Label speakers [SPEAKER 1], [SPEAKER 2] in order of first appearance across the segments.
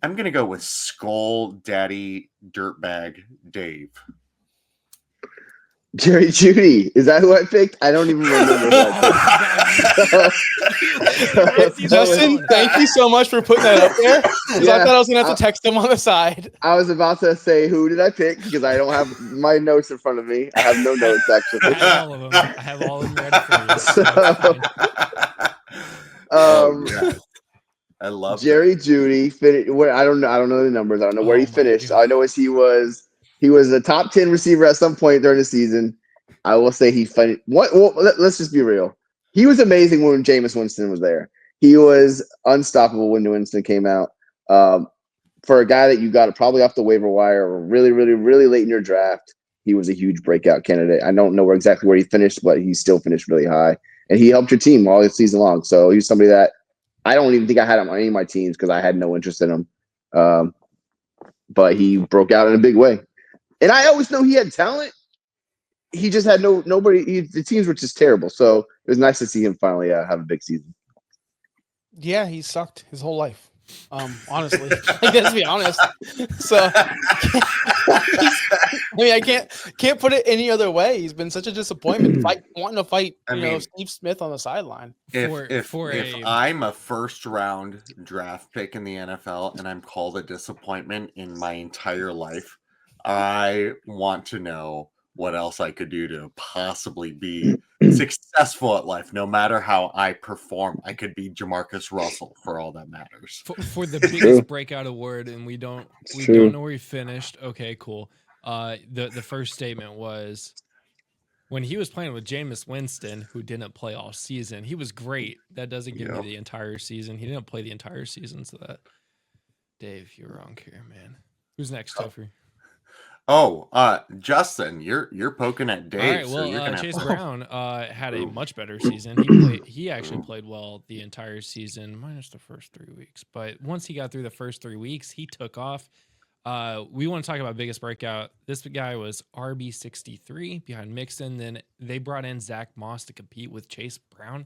[SPEAKER 1] I'm going to go with Skull Daddy Dirtbag Dave.
[SPEAKER 2] Jerry Jeudy. Is that who I picked? I don't even remember who I picked.
[SPEAKER 3] Justin, thank you so much for putting that up there. Because I thought I was going to have to text him on the side.
[SPEAKER 2] I was about to say, who did I pick? Because I don't have my notes in front of me. I have no notes, actually.
[SPEAKER 4] I have all of them. I have all of them ready for you.
[SPEAKER 1] Yeah. I love
[SPEAKER 2] Jerry Jeudy. I don't know the numbers. I don't know where he finished.
[SPEAKER 4] God.
[SPEAKER 2] I know he was a top 10 receiver at some point during the season. I will say he finished. Let's just be real. He was amazing when Jameis Winston was there. He was unstoppable when Winston came out. For a guy that you got probably off the waiver wire or really, really, really late in your draft, he was a huge breakout candidate. I don't know exactly where he finished, but he still finished really high. And he helped your team all season long. So he's somebody that I don't even think I had him on any of my teams because I had no interest in him. But he broke out in a big way. And I always know he had talent. He just had nobody. The teams were just terrible. So it was nice to see him finally have a big season.
[SPEAKER 3] Yeah, he sucked his whole life. Honestly, let's be honest. So, I can't put it any other way. He's been such a disappointment. Wanting to fight, Steve Smith on the sideline.
[SPEAKER 1] If I'm a first round draft pick in the NFL and I'm called a disappointment in my entire life, I want to know what else I could do to possibly be successful at life. No matter how I perform, I could be Jamarcus Russell for all that matters.
[SPEAKER 4] For the biggest breakout award, and we don't know where he finished. Okay, cool. The first statement was when he was playing with Jameis Winston, who didn't play all season. He was great. That doesn't give me the entire season. He didn't play the entire season, so that Dave, you're wrong here, man. Who's next, Topher?
[SPEAKER 1] Justin, you're poking at Dave.
[SPEAKER 4] All right, well, Chase Brown had a much better season. He actually played well the entire season, minus the first 3 weeks. But once he got through the first 3 weeks, he took off. We want to talk about biggest breakout. This guy was RB63 behind Mixon. Then they brought in Zach Moss to compete with Chase Brown.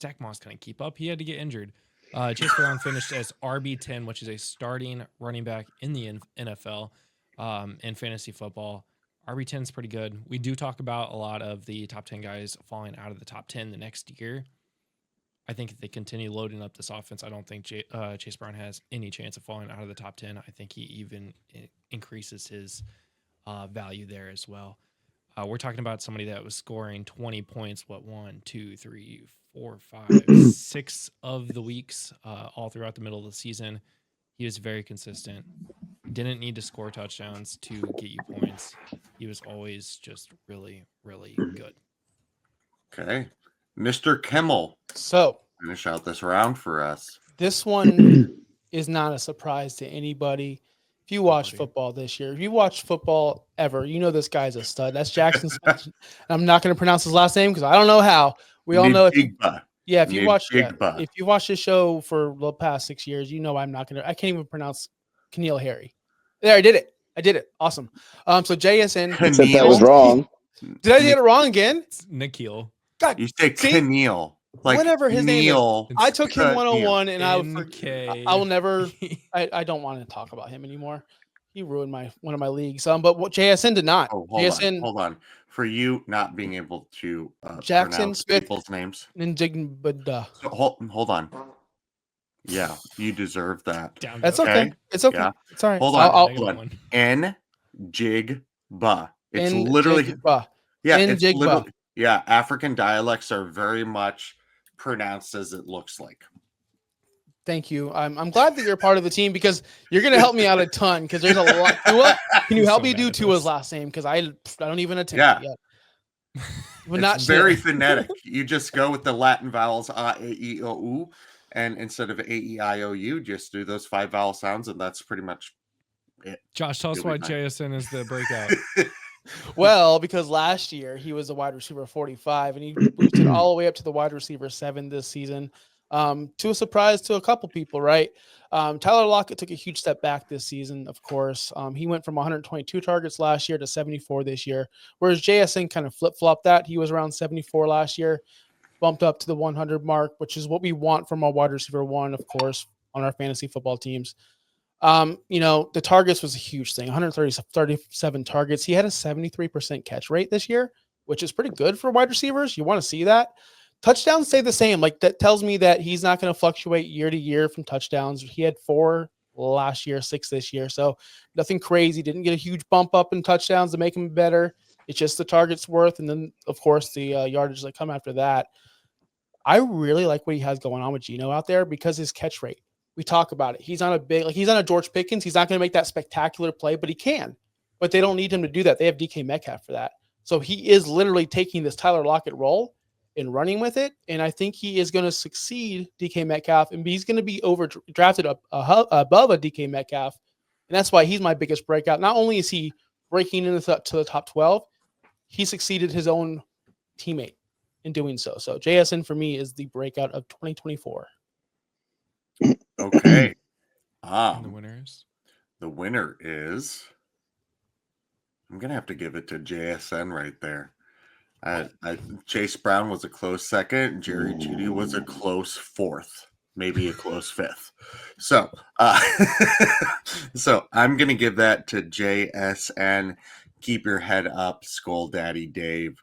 [SPEAKER 4] Zach Moss couldn't keep up. He had to get injured. Chase Brown finished as RB10, which is a starting running back in the NFL. In fantasy football. RB10 is pretty good. We do talk about a lot of the top 10 guys falling out of the top 10 the next year. I think if they continue loading up this offense, I don't think Chase Brown has any chance of falling out of the top 10. I think he even increases his value there as well. We're talking about somebody that was scoring 20 points, 1, 2, 3, 4, 5, 6 of the weeks all throughout the middle of the season. He was very consistent. Didn't need to score touchdowns to get you points. He was always just really, really good.
[SPEAKER 1] Okay. Mr. Kimmel.
[SPEAKER 3] So
[SPEAKER 1] finish out this round for us.
[SPEAKER 3] This one is not a surprise to anybody. If you watch football this year, if you watch football ever, you know this guy's a stud. That's Jaxon Smith. I'm not going to pronounce his last name because I don't know how. We all know if you watch this show for the past 6 years, you know I can't even pronounce Keneal Harry. There, I did it. Awesome. So JSN.
[SPEAKER 2] Except that was wrong.
[SPEAKER 3] Did I get it wrong again?
[SPEAKER 4] It's Nikhil.
[SPEAKER 1] God, you say Keneal. Like
[SPEAKER 3] whatever his name is. I took him 101 and I will never I don't want to talk about him anymore. He ruined one of my leagues. But what JSN did not.
[SPEAKER 1] Hold on. For you not being able to
[SPEAKER 3] Jaxon Smith
[SPEAKER 1] people's names.
[SPEAKER 3] Njigba.
[SPEAKER 1] So hold on. Yeah, you deserve that.
[SPEAKER 3] That's okay. It's okay. Yeah. It's all right.
[SPEAKER 1] Hold on. N-Jig-Ba. It's literally African dialects are very much pronounced as it looks like.
[SPEAKER 3] Thank you. I'm glad that you're part of the team because you're going to help me out a ton because there's a lot. Tua, can you help me do Tua's last name? Because I don't even attempt it yet.
[SPEAKER 1] It's very phonetic. You just go with the Latin vowels A, E, I, O, U, and instead of A, E, I, O, U, just do those 5 vowel sounds, and that's pretty much it.
[SPEAKER 4] Josh, tell us why JSN is the breakout.
[SPEAKER 3] Well, because last year he was a wide receiver 45, and he boosted all the way up to the wide receiver 7 this season. To a surprise to a couple people, right? Tyler Lockett took a huge step back this season, of course. He went from 122 targets last year to 74 this year, whereas JSN kind of flip-flopped that. He was around 74 last year, bumped up to the 100 mark, which is what we want from a wide receiver 1, of course, on our fantasy football teams. The targets was a huge thing. 137 targets. He had a 73% catch rate this year, which is pretty good for wide receivers. You want to see that. Touchdowns stay the same. Like, that tells me that he's not going to fluctuate year to year from touchdowns. He had 4 last year, 6 this year. So nothing crazy. Didn't get a huge bump up in touchdowns to make him better. It's just the target's worth. And then, of course, the yardage that come after that. I really like what he has going on with Geno out there because his catch rate. We talk about it. He's on a George Pickens. He's not going to make that spectacular play, but he can. But they don't need him to do that. They have DK Metcalf for that. So he is literally taking this Tyler Lockett role and running with it. And I think he is going to succeed DK Metcalf, and he's going to be drafted above a DK Metcalf. And that's why he's my biggest breakout. Not only is he breaking into to the top 12, he succeeded his own teammate in doing so. So JSN for me is the breakout of 2024.
[SPEAKER 1] Okay.
[SPEAKER 4] And the winners.
[SPEAKER 1] The winner is, I'm going to have to give it to JSN right there. Chase Brown was a close second. Jerry Jeudy was a close fourth, maybe a close fifth. So, so I'm going to give that to JSN. Keep your head up, Skull Daddy Dave.